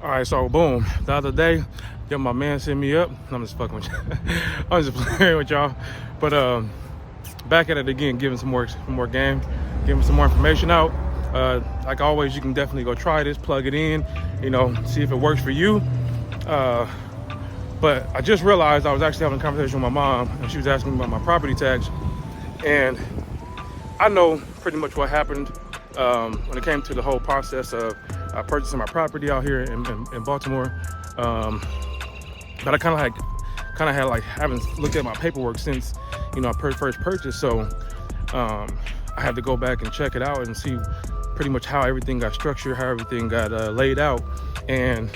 All right, so boom. The other day, my man sent me up. I'm just fucking with you. I'm just playing with y'all. But back at it again, giving some more game, giving some more information out. Like always, you can definitely go try this, plug it in, see if it works for you. But I just realized I was actually having a conversation with my mom, and she was asking me about my property tax. And I know pretty much what happened when it came to the whole process of purchasing my property out here in Baltimore. But I kind of had like haven't looked at my paperwork since I first purchased. So I had to go back and check it out and see pretty much how everything got structured, how everything got laid out. And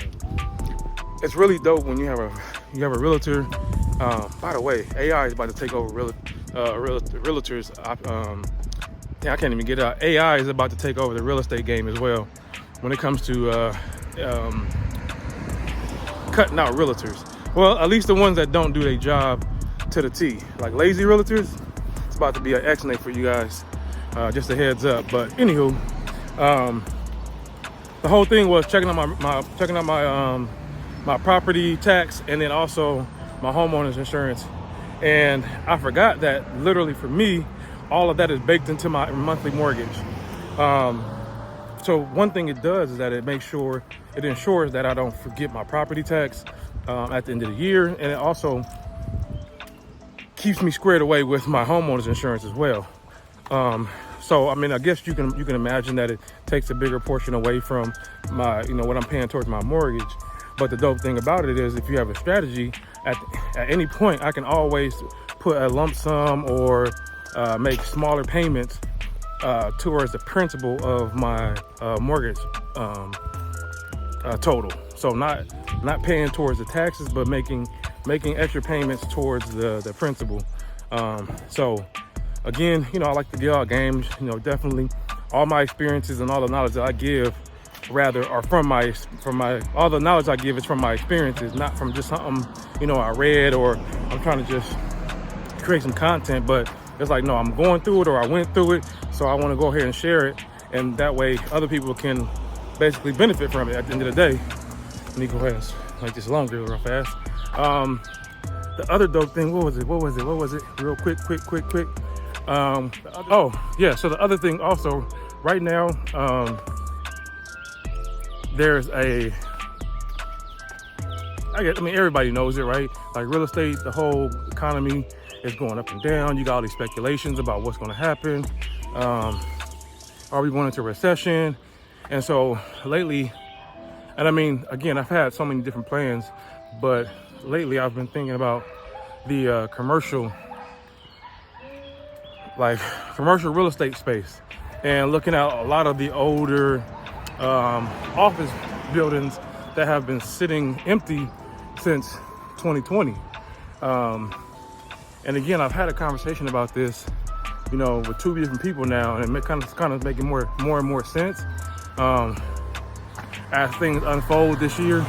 it's really dope when you have a realtor. By the way, AI is about to take over realtors. I can't even get it out. AI is about to take over the real estate game as well when it comes to cutting out realtors. Well, at least the ones that don't do their job to the T. Like lazy realtors, it's about to be an excellent for you guys. Just a heads up. But anywho, the whole thing was checking out my property tax and then also my homeowner's insurance. And I forgot that literally for me, all of that is baked into my monthly mortgage. So one thing it does is that it ensures that I don't forget my property tax at the end of the year, and it also keeps me squared away with my homeowner's insurance as well. So I mean, I guess you can imagine that it takes a bigger portion away from my what I'm paying towards my mortgage. But the dope thing about it is if you have a strategy, at any point I can always put a lump sum or make smaller payments towards the principal of my mortgage total. So not paying towards the taxes, but making extra payments towards the principal. So again, I like to give out games. Definitely all my experiences and all the knowledge that I give are from my all the knowledge I give is from my experiences, not from just something I read, or I'm trying to just create some content. But it's like, no, I'm going through it, or I went through it, so I want to go ahead and share it, and that way other people can basically benefit from it at the end of the day. Let me go ahead and make this longer real fast. The other dope thing, what was it? Real quick. Oh yeah, so the other thing also, right now, there's everybody knows it, right? Like real estate, the whole economy is going up and down. You got all these speculations about what's going to happen. Are we going into a recession? And so lately, and I mean, again, I've had so many different plans, but lately I've been thinking about the commercial real estate space, and looking at a lot of the older office buildings that have been sitting empty since 2020. And again, I've had a conversation about this, with two different people now, and it kind of making more and more sense as things unfold this year,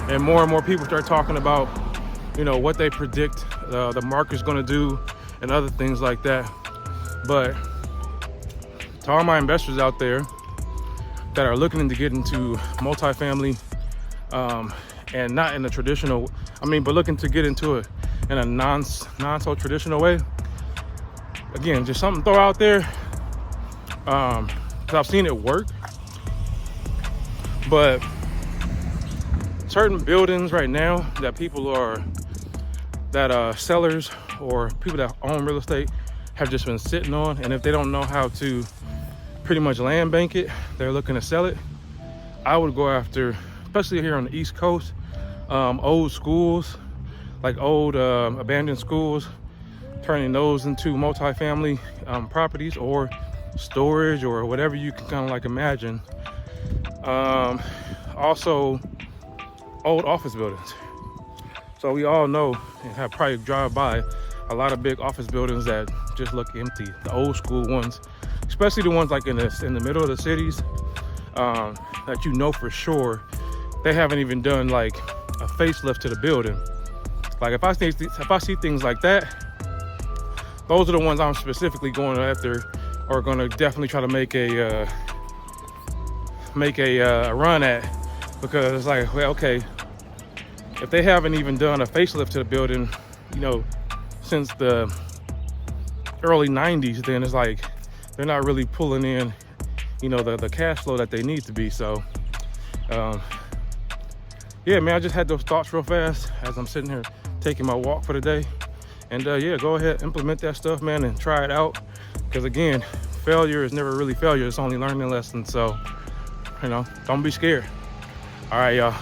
and more people start talking about, what they predict the market's going to do and other things like that. But to all my investors out there that are looking to get into multifamily, and not in a traditional, but looking to get into it in a non so traditional way. Again, just something to throw out there, because I've seen it work. But certain buildings right now that sellers or people that own real estate have just been sitting on, and if they don't know how to pretty much land bank it, they're looking to sell it. I would go after, especially here on the East Coast, old schools, like old abandoned schools, turning those into multifamily properties or storage or whatever you can kind of like imagine. Also old office buildings. So we all know and have probably drive by a lot of big office buildings that just look empty, the old school ones, especially the ones like in the middle of the cities, that for sure they haven't even done like a facelift to the building. Like if I see things like that, those are the ones I'm specifically going after, or going to definitely try to make make a run at, because it's like, well, okay, if they haven't even done a facelift to the building, you know, since the early 90s, then it's like they're not really pulling in, you know, the cash flow that they need to be. So yeah, man, I just had those thoughts real fast as I'm sitting here taking my walk for the day. And yeah, go ahead, implement that stuff, man, and try it out. Because again, failure is never really failure. It's only learning lessons. So, you know, don't be scared. All right, y'all.